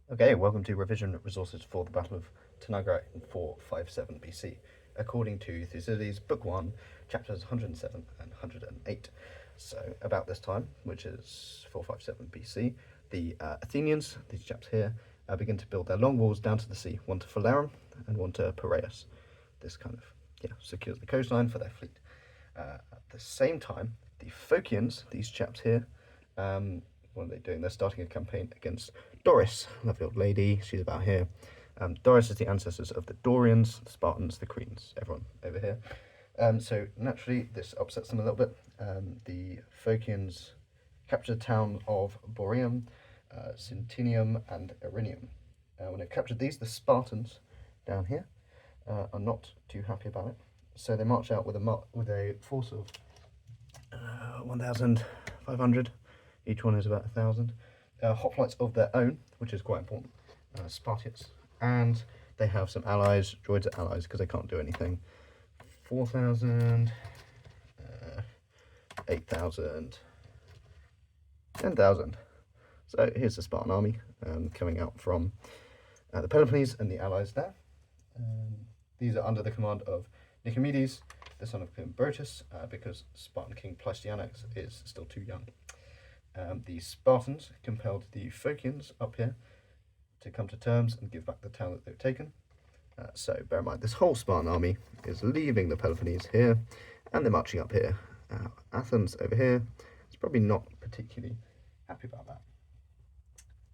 Okay, welcome to revision resources for the Battle of Tanagra in 457 BC, according to Thucydides, Book 1, chapters 107 and 108. So, about this time, which is 457 BC, the Athenians, these chaps here, begin to build their long walls down to the sea, one to Phalerum and one to Piraeus. This kind of secures the coastline for their fleet. At the same time, the Phocians, these chaps here, what are they doing? They're starting a campaign against Doris, lovely old lady. She's about here. Doris is the ancestors of the Dorians, the Spartans, the Creans, everyone over here. So naturally, this upsets them a little bit. The Phocians captured the town of Boreum, Cyntinium, and Erinium. When they've captured these, the Spartans down here are not too happy about it. So they march out with a force of 1,500. Each one is about 1,000. Hoplites of their own, which is quite important, Spartiates. And they have some allies, droids are allies because they can't do anything. 4,000, 8,000, 10,000. So here's the Spartan army coming out from the Peloponnese and the allies there. These are under the command of Nicomedes, the son of Cleombrotus, because Spartan king Pleistianax is still too young. The Spartans compelled the Phocians up here to come to terms and give back the town that they've taken. So bear in mind, this whole Spartan army is leaving the Peloponnese here, and they're marching up here. Athens over here is probably not particularly happy about that.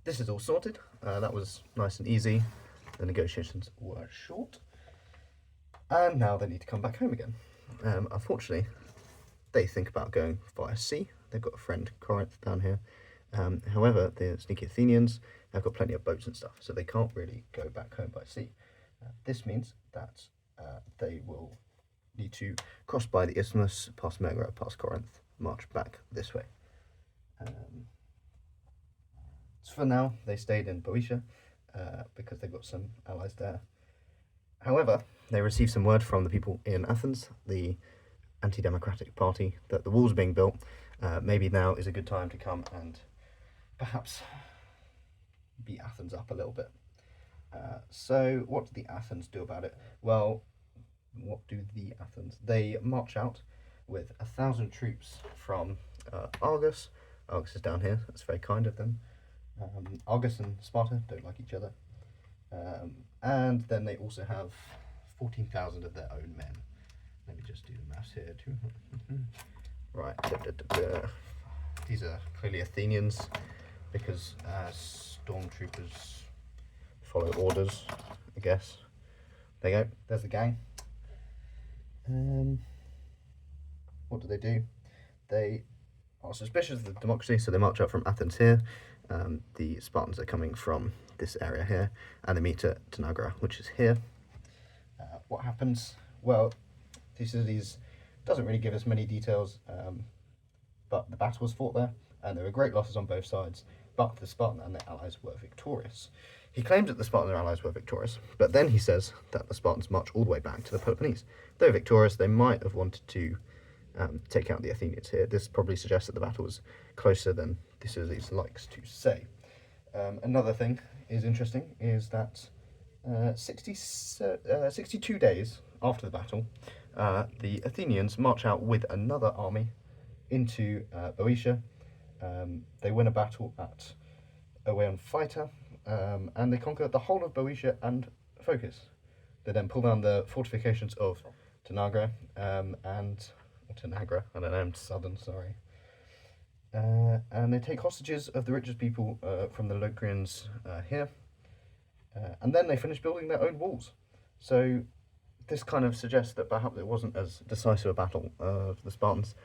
This is all sorted. That was nice and easy. The negotiations were short. And now they need to come back home again. Unfortunately, they think about going via sea. They've got a friend, Corinth, down here. However, the sneaky Athenians have got plenty of boats and stuff, so they can't really go back home by sea. This means that they will need to cross by the isthmus, past Megara, past Corinth, march back this way. So for now, they stayed in Boeotia because they've got some allies there. However, they received some word from the people in Athens, the anti-democratic party, that the walls are being built. Maybe now is a good time to come and perhaps beat Athens up a little bit. So what do the Athens do about it? Well, what do the Athens? They march out with 1,000 troops from Argos. Argos is down here. That's very kind of them. Argos and Sparta don't like each other. And then they also have 14,000 of their own men. Let me just do the maths here. Right. These are clearly Athenians because stormtroopers follow orders, I guess. There you go. There's the gang. What do? They are suspicious of the democracy, so they march out from Athens here. The Spartans are coming from this area here, and they meet at Tanagra, which is here. What happens? Well, Thucydides doesn't really give us many details, but the battle was fought there, and there were great losses on both sides, but the Spartan and their allies were victorious. He claims that the Spartan and their allies were victorious, but then he says that the Spartans march all the way back to the Peloponnese. Though victorious, they might have wanted to take out the Athenians here. This probably suggests that the battle was closer than Thucydides likes to say. Another thing is interesting is that 62 days after the battle, the Athenians march out with another army into Boeotia. They win a battle at Oeamphyta, and they conquer the whole of Boeotia and Phocis. They then pull down the fortifications of Tanagra Tanagra, I don't know, I'm southern, sorry. And they take hostages of the richest people from the Locrians here. And then they finish building their own walls. So this kind of suggests that perhaps it wasn't as decisive a battle of the Spartans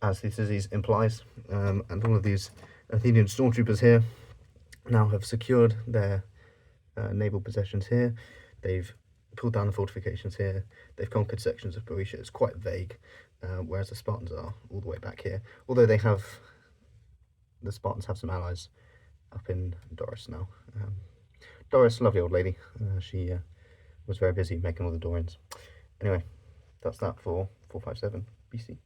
as Thucydides implies. And all of these Athenian stormtroopers here now have secured their naval possessions here. They've pulled down the fortifications here. They've conquered sections of Boeotia. It's quite vague, whereas the Spartans are all the way back here. Although the Spartans have some allies up in Doris now. Doris, lovely old lady. She was very busy making all the Dorians. Anyway, that's that for 457 BC.